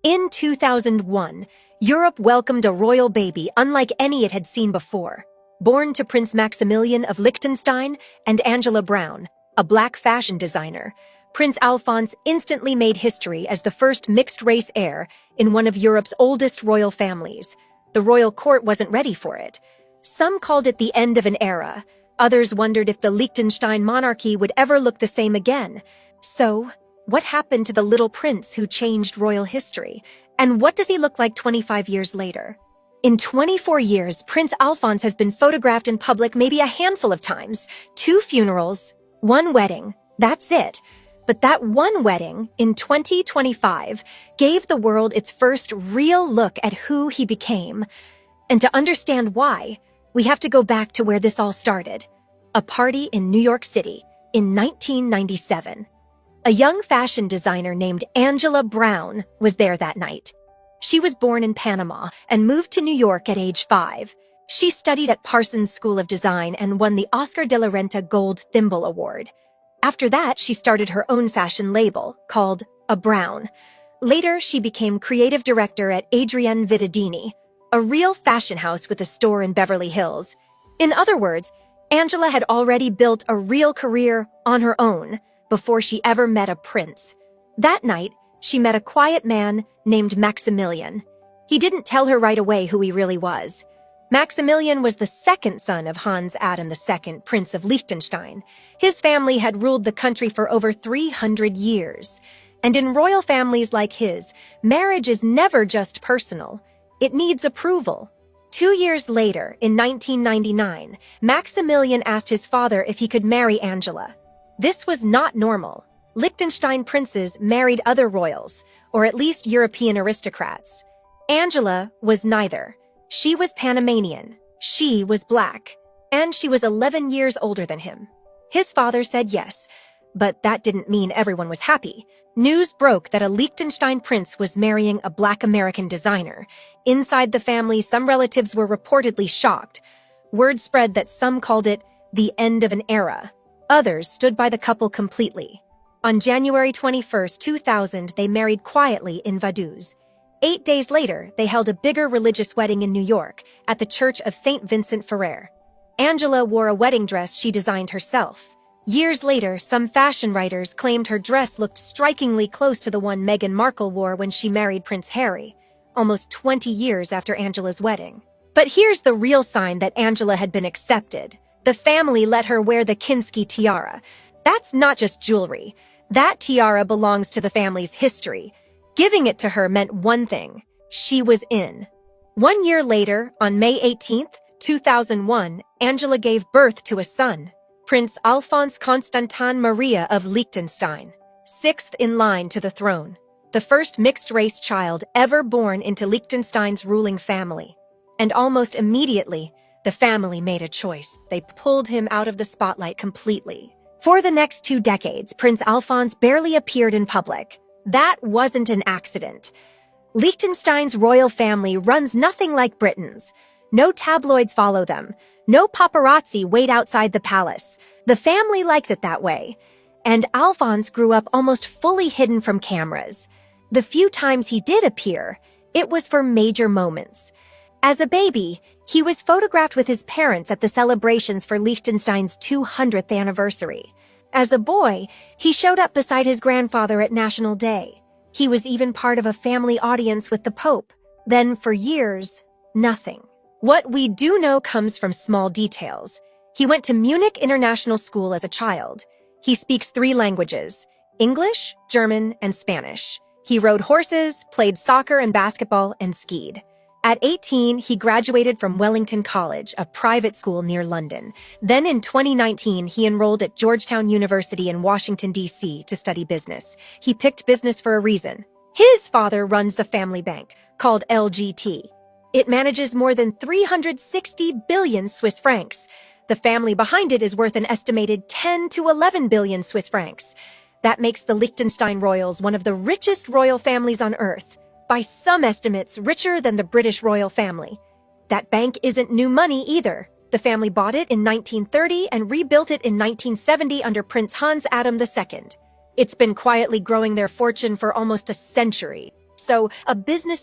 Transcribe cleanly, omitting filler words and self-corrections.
In 2001, Europe welcomed a royal baby unlike any it had seen before. Born to Prince Maximilian of Liechtenstein and Angela Brown, a black fashion designer, Prince Alphonse instantly made history as the first mixed-race heir in one of Europe's oldest royal families. The royal court wasn't ready for it. Some called it the end of an era. Others wondered if the Liechtenstein monarchy would ever look the same again. So, what happened to the little prince who changed royal history? And what does he look like 25 years later? In 24 years, Prince Alphonse has been photographed in public maybe a handful of times. 2 funerals, 1 wedding, that's it. But that one wedding, in 2025, gave the world its first real look at who he became. And to understand why, we have to go back to where this all started. A party in New York City in 1997. A young fashion designer named Angela Brown was there that night. She was born in Panama and moved to New York at age 5. She studied at Parsons School of Design and won the Oscar de la Renta Gold Thimble Award. After that, she started her own fashion label, called A Brown. Later, she became creative director at Adrienne Vittadini, a real fashion house with a store in Beverly Hills. In other words, Angela had already built a real career on her own before she ever met a prince. That night, she met a quiet man named Maximilian. He didn't tell her right away who he really was. Maximilian was the second son of Hans Adam II, Prince of Liechtenstein. His family had ruled the country for over 300 years. And in royal families like his, marriage is never just personal. It needs approval. 2 years later, in 1999, Maximilian asked his father if he could marry Angela. This was not normal. Liechtenstein princes married other royals, or at least European aristocrats. Angela was neither. She was Panamanian, she was black, and she was 11 years older than him. His father said yes, but that didn't mean everyone was happy. News broke that a Liechtenstein prince was marrying a black American designer. Inside the family, some relatives were reportedly shocked. Word spread that some called it the end of an era. Others stood by the couple completely. On January 21, 2000, they married quietly in Vaduz. 8 days later, they held a bigger religious wedding in New York at the Church of St. Vincent Ferrer. Angela wore a wedding dress she designed herself. Years later, some fashion writers claimed her dress looked strikingly close to the one Meghan Markle wore when she married Prince Harry, almost 20 years after Angela's wedding. But here's the real sign that Angela had been accepted. The family let her wear the Kinski tiara. That's not just jewelry. That tiara belongs to the family's history. Giving it to her meant one thing: she was in. 1 year later, on May 18, 2001, Angela gave birth to a son, Prince Alphonse Constantin Maria of Liechtenstein, 6th in line to the throne, the first mixed-race child ever born into Liechtenstein's ruling family. And almost immediately, the family made a choice. They pulled him out of the spotlight completely. For the next 2 decades, Prince Alphonse barely appeared in public. That wasn't an accident. Liechtenstein's royal family runs nothing like Britain's. No tabloids follow them. No paparazzi wait outside the palace. The family likes it that way. And Alphonse grew up almost fully hidden from cameras. The few times he did appear, it was for major moments. As a baby, he was photographed with his parents at the celebrations for Liechtenstein's 200th anniversary. As a boy, he showed up beside his grandfather at National Day. He was even part of a family audience with the Pope. Then, for years, nothing. What we do know comes from small details. He went to Munich International School as a child. He speaks 3 languages: English, German, and Spanish. He rode horses, played soccer and basketball, and skied. At 18, he graduated from Wellington College, a private school near London. Then in 2019, he enrolled at Georgetown University in Washington, D.C. to study business. He picked business for a reason. His father runs the family bank, called LGT. It manages more than 360 billion Swiss francs. The family behind it is worth an estimated 10 to 11 billion Swiss francs. That makes the Liechtenstein royals one of the richest royal families on earth. By some estimates, richer than the British royal family. That bank isn't new money either. The family bought it in 1930 and rebuilt it in 1970 under Prince Hans Adam II. It's been quietly growing their fortune for almost a century. so a business